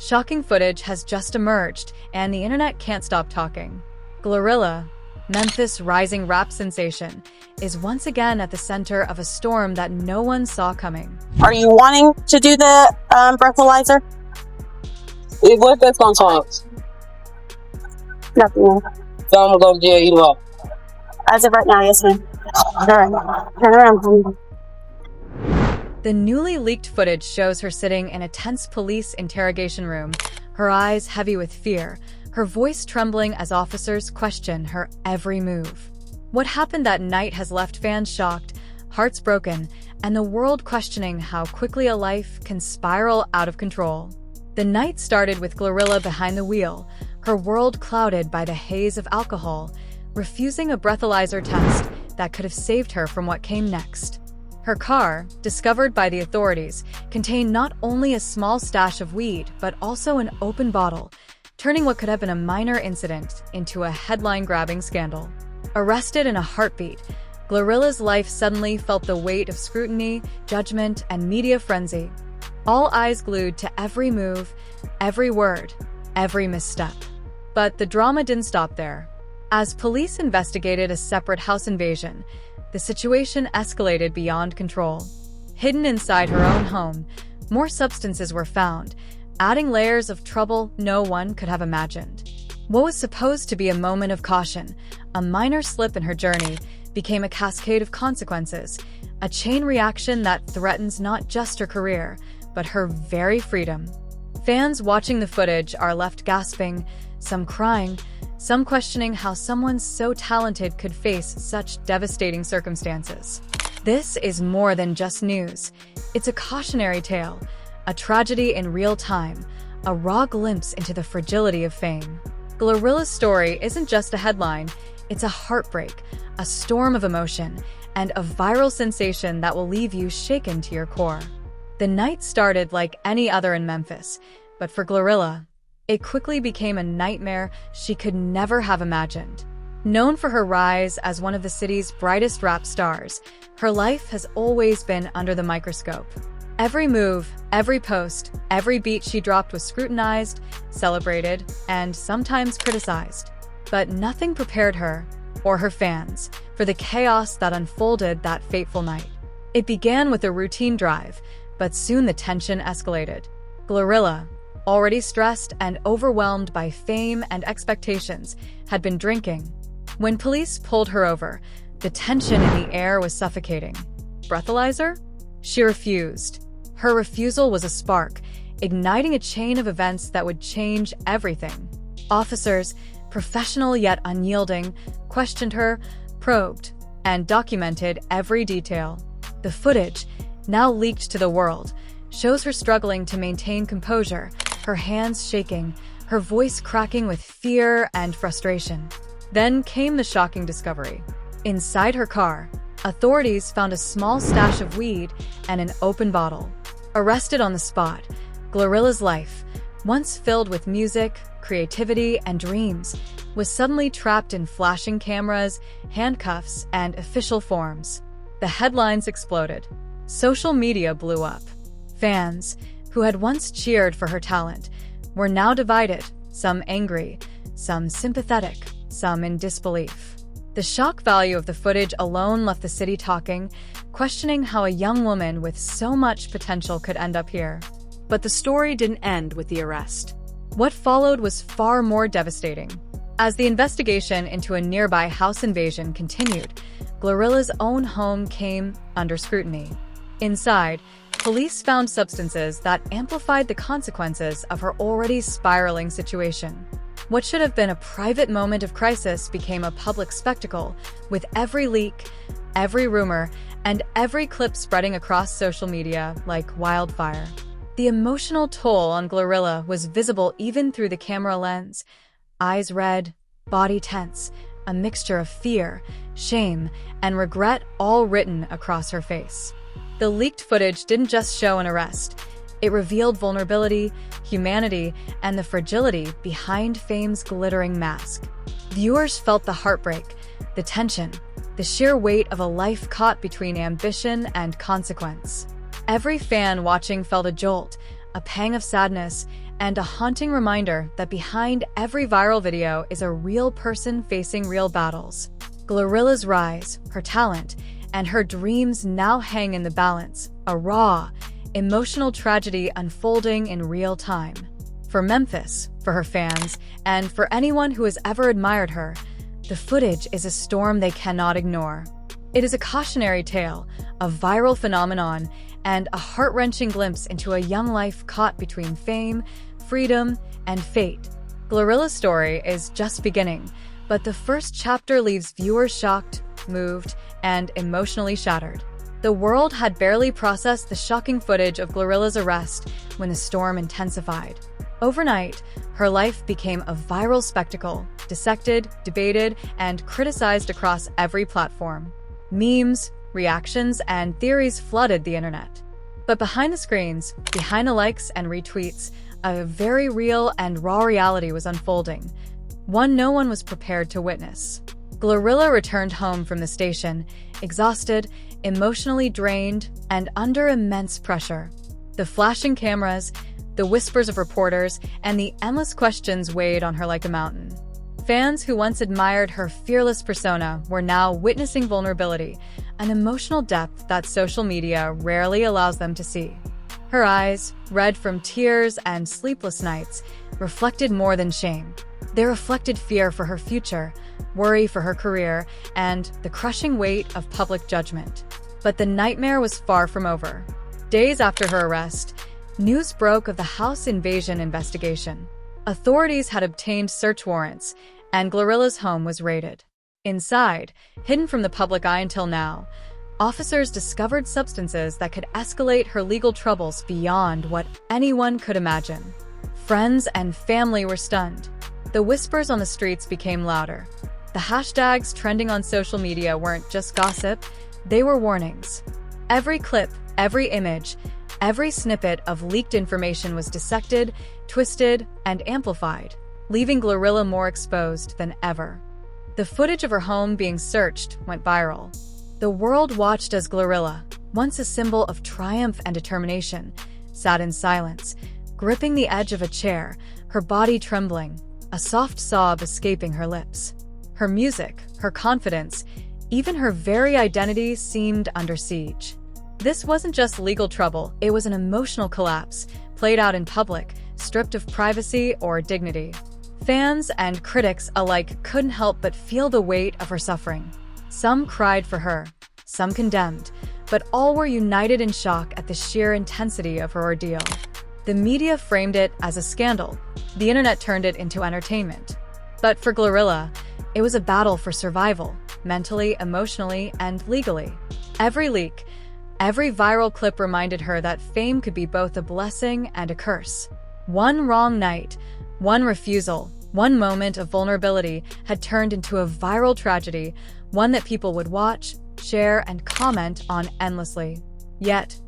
Shocking footage has just emerged, and the internet can't stop talking. Glorilla, Memphis' rising rap sensation, is once again at the center of a storm that no one saw coming. Are you wanting to do the breathalyzer? What if that's gonna change? Nothing. So I'm gonna go to jail either way. As of right now, yes, ma'am. All right. Turn around, honey. The newly leaked footage shows her sitting in a tense police interrogation room, her eyes heavy with fear, her voice trembling as officers question her every move. What happened that night has left fans shocked, hearts broken, and the world questioning how quickly a life can spiral out of control. The night started with Glorilla behind the wheel, her world clouded by the haze of alcohol, refusing a breathalyzer test that could have saved her from what came next. Her car, discovered by the authorities, contained not only a small stash of weed, but also an open bottle, turning what could have been a minor incident into a headline-grabbing scandal. Arrested in a heartbeat, Glorilla's life suddenly felt the weight of scrutiny, judgment, and media frenzy. All eyes glued to every move, every word, every misstep. But the drama didn't stop there. As police investigated a separate house invasion, the situation escalated beyond control. Hidden inside her own home, more substances were found, adding layers of trouble no one could have imagined. What was supposed to be a moment of caution, a minor slip in her journey, became a cascade of consequences, a chain reaction that threatens not just her career, but her very freedom. Fans watching the footage are left gasping, some crying, some questioning how someone so talented could face such devastating circumstances. This is more than just news. It's a cautionary tale, a tragedy in real time, a raw glimpse into the fragility of fame. Glorilla's story isn't just a headline, it's a heartbreak, a storm of emotion, and a viral sensation that will leave you shaken to your core. The night started like any other in Memphis, but for Glorilla, it quickly became a nightmare she could never have imagined. Known for her rise as one of the city's brightest rap stars, her life has always been under the microscope. Every move, every post, every beat she dropped was scrutinized, celebrated, and sometimes criticized. But nothing prepared her, or her fans, for the chaos that unfolded that fateful night. It began with a routine drive, but soon the tension escalated. Glorilla, already stressed and overwhelmed by fame and expectations, had been drinking. When police pulled her over, the tension in the air was suffocating. Breathalyzer? She refused. Her refusal was a spark, igniting a chain of events that would change everything. Officers, professional yet unyielding, questioned her, probed, and documented every detail. The footage, now leaked to the world, shows her struggling to maintain composure, her hands shaking, her voice cracking with fear and frustration. Then came the shocking discovery. Inside her car, authorities found a small stash of weed and an open bottle. Arrested on the spot, Glorilla's life, once filled with music, creativity, and dreams, was suddenly trapped in flashing cameras, handcuffs, and official forms. The headlines exploded. Social media blew up. Fans, who had once cheered for her talent, were now divided, some angry, some sympathetic, some in disbelief. The shock value of the footage alone left the city talking, questioning how a young woman with so much potential could end up here. But the story didn't end with the arrest. What followed was far more devastating. As the investigation into a nearby house invasion continued, Glorilla's own home came under scrutiny. Inside, police found substances that amplified the consequences of her already spiraling situation. What should have been a private moment of crisis became a public spectacle, with every leak, every rumor, and every clip spreading across social media like wildfire. The emotional toll on Glorilla was visible even through the camera lens. Eyes red, body tense, a mixture of fear, shame, and regret all written across her face. The leaked footage didn't just show an arrest. It revealed vulnerability, humanity, and the fragility behind fame's glittering mask. Viewers felt the heartbreak, the tension, the sheer weight of a life caught between ambition and consequence. Every fan watching felt a jolt, a pang of sadness, and a haunting reminder that behind every viral video is a real person facing real battles. Glorilla's rise, her talent, and her dreams now hang in the balance, a raw, emotional tragedy unfolding in real time. For Memphis, for her fans, and for anyone who has ever admired her, the footage is a storm they cannot ignore. It is a cautionary tale, a viral phenomenon, and a heart-wrenching glimpse into a young life caught between fame, freedom, and fate. Glorilla's story is just beginning, but the first chapter leaves viewers shocked, moved, and emotionally shattered. The world had barely processed the shocking footage of Glorilla's arrest when the storm intensified. Overnight, her life became a viral spectacle, dissected, debated, and criticized across every platform. Memes, reactions, and theories flooded the internet. But behind the screens, behind the likes and retweets, a very real and raw reality was unfolding, one no one was prepared to witness. Glorilla returned home from the station, exhausted, emotionally drained, and under immense pressure. The flashing cameras, the whispers of reporters, and the endless questions weighed on her like a mountain. Fans who once admired her fearless persona were now witnessing vulnerability, an emotional depth that social media rarely allows them to see. Her eyes, red from tears and sleepless nights, reflected more than shame. They reflected fear for her future, worry for her career, and the crushing weight of public judgment. But the nightmare was far from over. Days after her arrest, news broke of the house invasion investigation. Authorities had obtained search warrants, and Glorilla's home was raided. Inside, hidden from the public eye until now, officers discovered substances that could escalate her legal troubles beyond what anyone could imagine. Friends and family were stunned. The whispers on the streets became louder. The hashtags trending on social media weren't just gossip, they were warnings. Every clip, every image, every snippet of leaked information was dissected, twisted, and amplified, leaving Glorilla more exposed than ever. The footage of her home being searched went viral. The world watched as Glorilla, once a symbol of triumph and determination, sat in silence, gripping the edge of a chair, her body trembling, a soft sob escaping her lips. Her music, her confidence, even her very identity seemed under siege. This wasn't just legal trouble, it was an emotional collapse, played out in public, stripped of privacy or dignity. Fans and critics alike couldn't help but feel the weight of her suffering. Some cried for her, some condemned, but all were united in shock at the sheer intensity of her ordeal. The media framed it as a scandal. The internet turned it into entertainment. But for Glorilla, it was a battle for survival, mentally, emotionally, and legally. Every leak, every viral clip reminded her that fame could be both a blessing and a curse. One wrong night, one refusal, one moment of vulnerability had turned into a viral tragedy, one that people would watch, share, and comment on endlessly. Yet,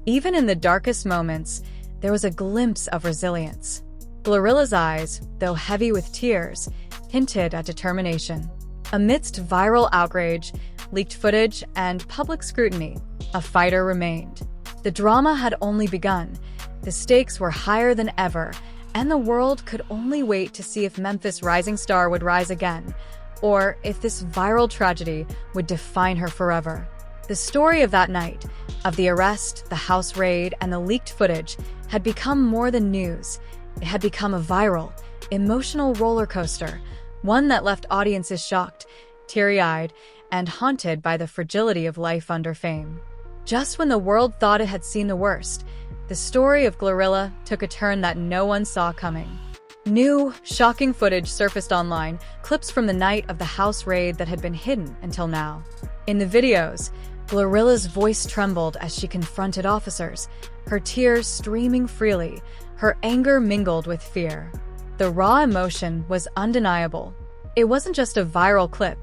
even in the darkest moments, there was a glimpse of resilience. Glorilla's eyes, though heavy with tears, hinted at determination. Amidst viral outrage, leaked footage, and public scrutiny, a fighter remained. The drama had only begun. The stakes were higher than ever, and the world could only wait to see if Memphis' rising star would rise again, or if this viral tragedy would define her forever. The story of that night, of the arrest, the house raid, and the leaked footage, had become more than news. It had become a viral, emotional roller coaster, one that left audiences shocked, teary-eyed, and haunted by the fragility of life under fame. Just when the world thought it had seen the worst, the story of Glorilla took a turn that no one saw coming. New, shocking footage surfaced online, clips from the night of the house raid that had been hidden until now. In the videos, Glorilla's voice trembled as she confronted officers, her tears streaming freely, her anger mingled with fear. The raw emotion was undeniable. It wasn't just a viral clip,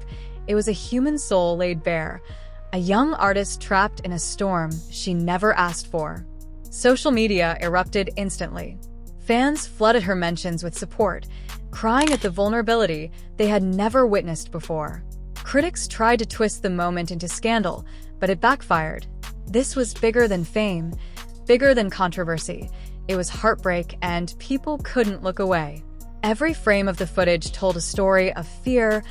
it was a human soul laid bare, a young artist trapped in a storm she never asked for. Social media erupted instantly. Fans flooded her mentions with support, crying at the vulnerability they had never witnessed before. Critics tried to twist the moment into scandal, but it backfired. This was bigger than fame, bigger than controversy. It was heartbreak, and people couldn't look away. Every frame of the footage told a story of fear,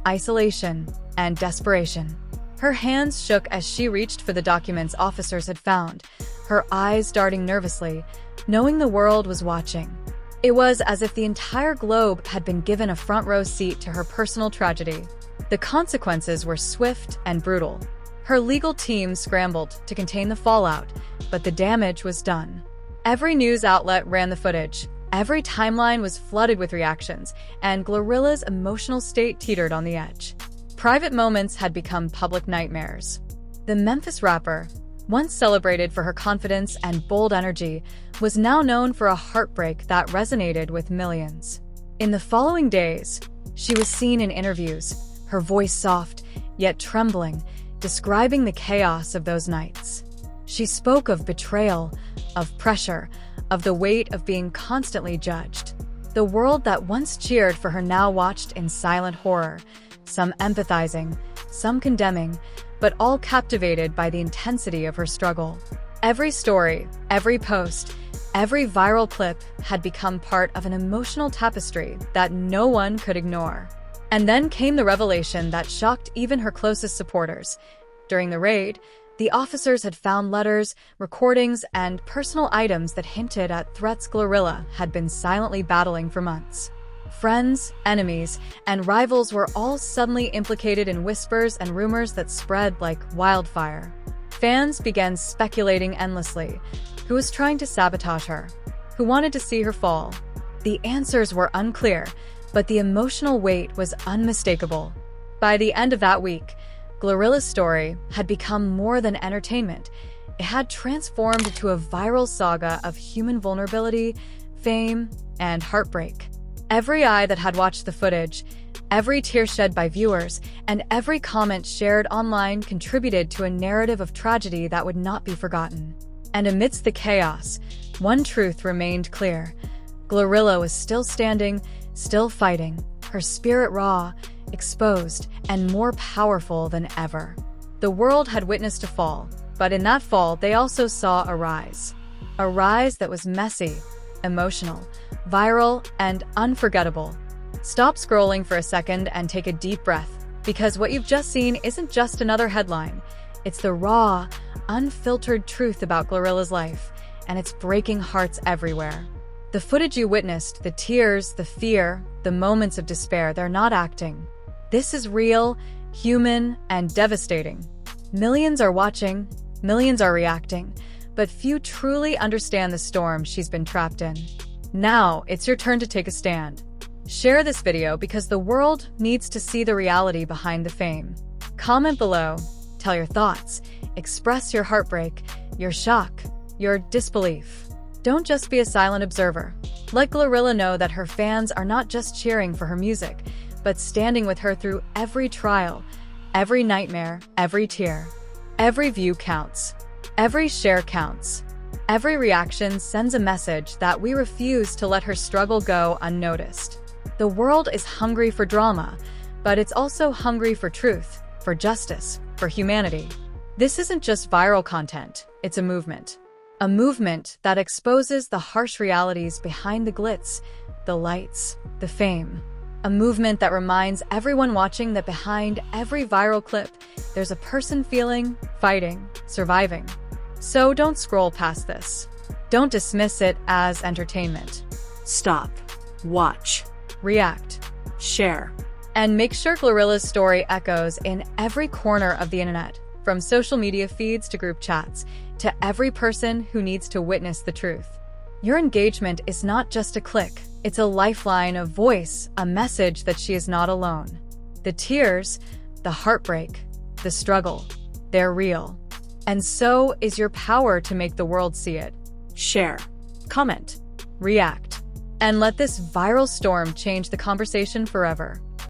isolation, and desperation. Her hands shook as she reached for the documents officers had found, her eyes darting nervously, knowing the world was watching. It was as if the entire globe had been given a front-row seat to her personal tragedy. The consequences were swift and brutal. Her legal team scrambled to contain the fallout, but the damage was done. Every news outlet ran the footage. Every timeline was flooded with reactions, and Glorilla's emotional state teetered on the edge. Private moments had become public nightmares. The Memphis rapper, once celebrated for her confidence and bold energy, was now known for a heartbreak that resonated with millions. In the following days, she was seen in interviews, her voice soft, yet trembling, describing the chaos of those nights. She spoke of betrayal, of pressure, of the weight of being constantly judged. The world that once cheered for her now watched in silent horror, some empathizing, some condemning, but all captivated by the intensity of her struggle. Every story, every post, every viral clip had become part of an emotional tapestry that no one could ignore. And then came the revelation that shocked even her closest supporters. During the raid, the officers had found letters, recordings, and personal items that hinted at threats Glorilla had been silently battling for months. Friends, enemies, and rivals were all suddenly implicated in whispers and rumors that spread like wildfire. Fans began speculating endlessly. Who was trying to sabotage her? Who wanted to see her fall? The answers were unclear, but the emotional weight was unmistakable. By the end of that week, Glorilla's story had become more than entertainment. It had transformed into a viral saga of human vulnerability, fame, and heartbreak. Every eye that had watched the footage, every tear shed by viewers, and every comment shared online contributed to a narrative of tragedy that would not be forgotten. And amidst the chaos, one truth remained clear. Glorilla was still standing, still fighting, her spirit raw, exposed, and more powerful than ever. The world had witnessed a fall, but in that fall they also saw a rise. A rise that was messy, emotional, viral, and unforgettable. Stop scrolling for a second and take a deep breath, because what you've just seen isn't just another headline. It's the raw, unfiltered truth about Glorilla's life, and it's breaking hearts everywhere. The footage you witnessed, the tears, the fear, the moments of despair, they're not acting. This is real, human, and devastating. Millions are watching, millions are reacting, but few truly understand the storm she's been trapped in. Now, it's your turn to take a stand. Share this video because the world needs to see the reality behind the fame. Comment below, tell your thoughts, express your heartbreak, your shock, your disbelief. Don't just be a silent observer. Let Glorilla know that her fans are not just cheering for her music, but standing with her through every trial, every nightmare, every tear. Every view counts. Every share counts. Every reaction sends a message that we refuse to let her struggle go unnoticed. The world is hungry for drama, but it's also hungry for truth, for justice, for humanity. This isn't just viral content, it's a movement. A movement that exposes the harsh realities behind the glitz, the lights, the fame. A movement that reminds everyone watching that behind every viral clip, there's a person feeling, fighting, surviving. So don't scroll past this. Don't dismiss it as entertainment. Stop. Watch. React. Share. And make sure Glorilla's story echoes in every corner of the internet, from social media feeds to group chats, to every person who needs to witness the truth. Your engagement is not just a click, it's a lifeline, a voice, a message that she is not alone. The tears, the heartbreak, the struggle, they're real. And so is your power to make the world see it. Share. Comment. React. And let this viral storm change the conversation forever.